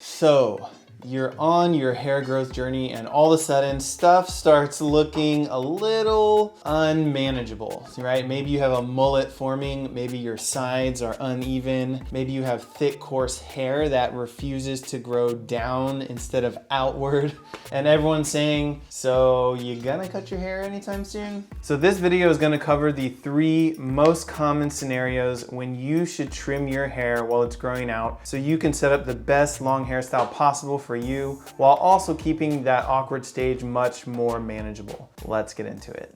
So you're on your hair growth journey and all of a sudden stuff starts looking a little unmanageable, right? Maybe you have a mullet forming, maybe your sides are uneven, maybe you have thick, coarse hair that refuses to grow down instead of outward. And everyone's saying, so you gonna cut your hair anytime soon? So this video is gonna cover the 3 most common scenarios when you should trim your hair while it's growing out so you can set up the best long hairstyle possible for you while also keeping that awkward stage much more manageable. Let's get into it.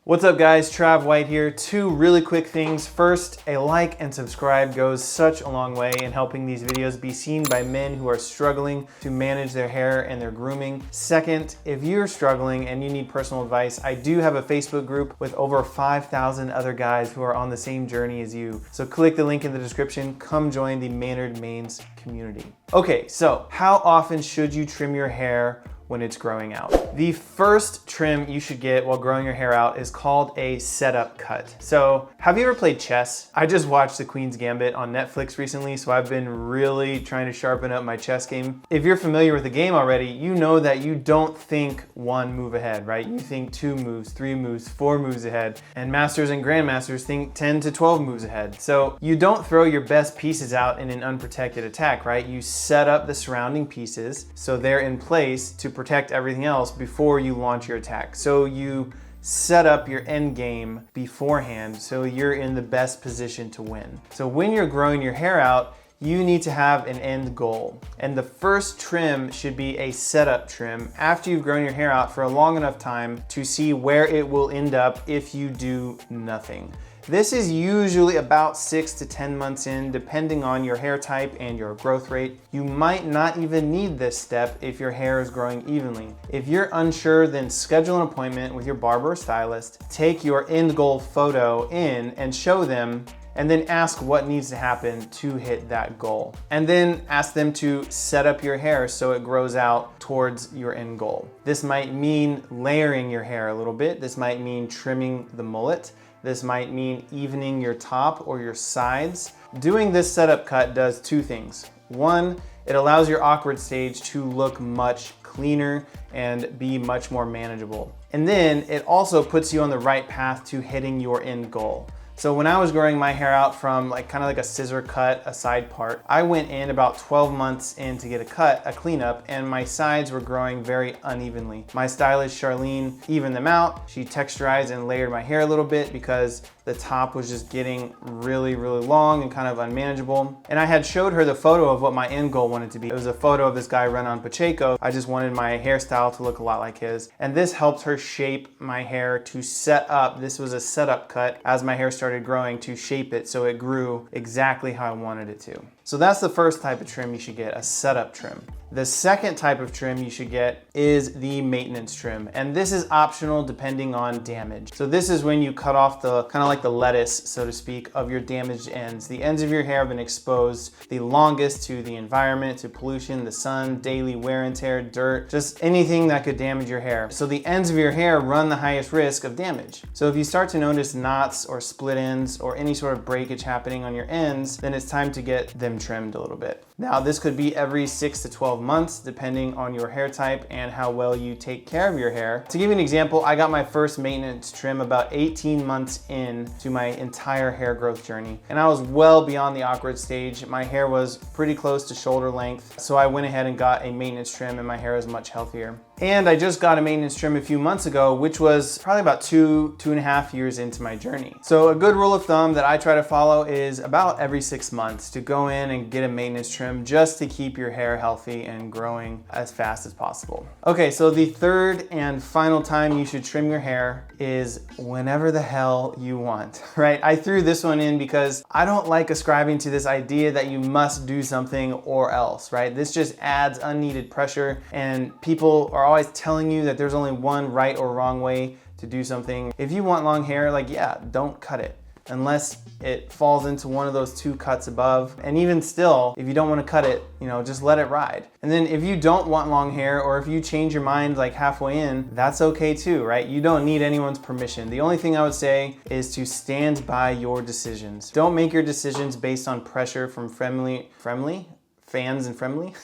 What's up guys, Trav White here. 2 really quick things. First, a like and subscribe goes such a long way in helping these videos be seen by men who are struggling to manage their hair and their grooming. Second, if you're struggling and you need personal advice, I do have a Facebook group with over 5,000 other guys who are on the same journey as you. So click the link in the description, come join the Maynard Mains community. Okay, so how often should you trim your hair when it's growing out? The first trim you should get while growing your hair out is called a setup cut. So have you ever played chess? I just watched The Queen's Gambit on Netflix recently, so I've been really trying to sharpen up my chess game. If you're familiar with the game already, you know that you don't think 1 move ahead, right? You think 2 moves, 3 moves, 4 moves ahead, and masters and grandmasters think 10 to 12 moves ahead. So you don't throw your best pieces out in an unprotected attack, right? You set up the surrounding pieces so they're in place to protect everything else before you launch your attack. So you set up your end game beforehand so you're in the best position to win. So when you're growing your hair out, you need to have an end goal. And the first trim should be a setup trim after you've grown your hair out for a long enough time to see where it will end up if you do nothing. This is usually about 6 to 10 months in, depending on your hair type and your growth rate. You might not even need this step if your hair is growing evenly. If you're unsure, then schedule an appointment with your barber or stylist, take your end goal photo in and show them, and then ask what needs to happen to hit that goal. And then ask them to set up your hair so it grows out towards your end goal. This might mean layering your hair a little bit. This might mean trimming the mullet. This might mean evening your top or your sides. Doing this setup cut does 2 things. 1, it allows your awkward stage to look much cleaner and be much more manageable. And then it also puts you on the right path to hitting your end goal. So when I was growing my hair out from kind of like a scissor cut, a side part, I went in about 12 months in to get a cleanup, and my sides were growing very unevenly. My stylist, Charlene, evened them out. She texturized and layered my hair a little bit because the top was just getting really, really long and kind of unmanageable. And I had showed her the photo of what my end goal wanted to be. It was a photo of this guy, Renan Pacheco. I just wanted my hairstyle to look a lot like his. And this helped her shape my hair to set up. This was a setup cut as my hair started growing to shape it so it grew exactly how I wanted it to. So that's the first type of trim you should get, a setup trim. The second type of trim you should get is the maintenance trim. And this is optional depending on damage. So this is when you cut off the kind of like the lettuce, so to speak, of your damaged ends. The ends of your hair have been exposed the longest to the environment, to pollution, the sun, daily wear and tear, dirt, just anything that could damage your hair. So the ends of your hair run the highest risk of damage. So if you start to notice knots or split ends or any sort of breakage happening on your ends, then it's time to get them trimmed a little bit. Now this could be every 6 to 12 months depending on your hair type and how well you take care of your hair. To give you an example, I got my first maintenance trim about 18 months in to my entire hair growth journey, and I was well beyond the awkward stage. My hair was pretty close to shoulder length, so I went ahead and got a maintenance trim and my hair is much healthier. And I just got a maintenance trim a few months ago, which was probably about 2.5 years into my journey. So a good rule of thumb that I try to follow is about every 6 months to go in and get a maintenance trim just to keep your hair healthy and growing as fast as possible. Okay, so the third and final time you should trim your hair is whenever the hell you want, right? I threw this one in because I don't like ascribing to this idea that you must do something or else, right? This just adds unneeded pressure, and people are always telling you that there's only one right or wrong way to do something. If you want long hair, yeah, don't cut it. unless it falls into one of those 2 cuts above. And even still, if you don't want to cut it, you know, just let it ride. And then if you don't want long hair, or if you change your mind like halfway in, that's okay too, right? You don't need anyone's permission. The only thing I would say is to stand by your decisions. Don't make your decisions based on pressure from fans and friendly.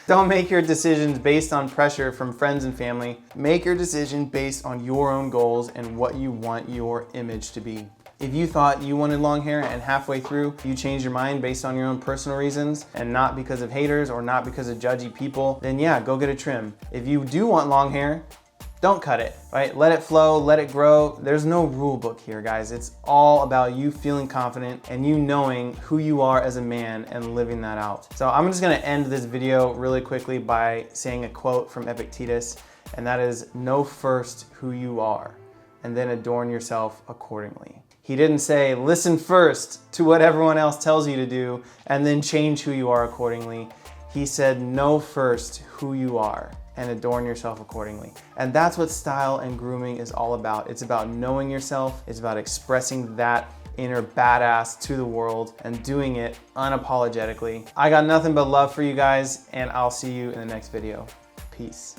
Don't make your decisions based on pressure from friends and family. Make your decision based on your own goals and what you want your image to be. If you thought you wanted long hair and halfway through you changed your mind based on your own personal reasons and not because of haters or not because of judgy people, then yeah, go get a trim. If you do want long hair, don't cut it, right? Let it flow, let it grow. There's no rule book here, guys. It's all about you feeling confident and you knowing who you are as a man and living that out. So I'm just gonna end this video really quickly by saying a quote from Epictetus, and that is, know first who you are and then adorn yourself accordingly. He didn't say, listen first to what everyone else tells you to do and then change who you are accordingly. He said, know first who you are and adorn yourself accordingly. And that's what style and grooming is all about. It's about knowing yourself. It's about expressing that inner badass to the world and doing it unapologetically. I got nothing but love for you guys, and I'll see you in the next video. Peace.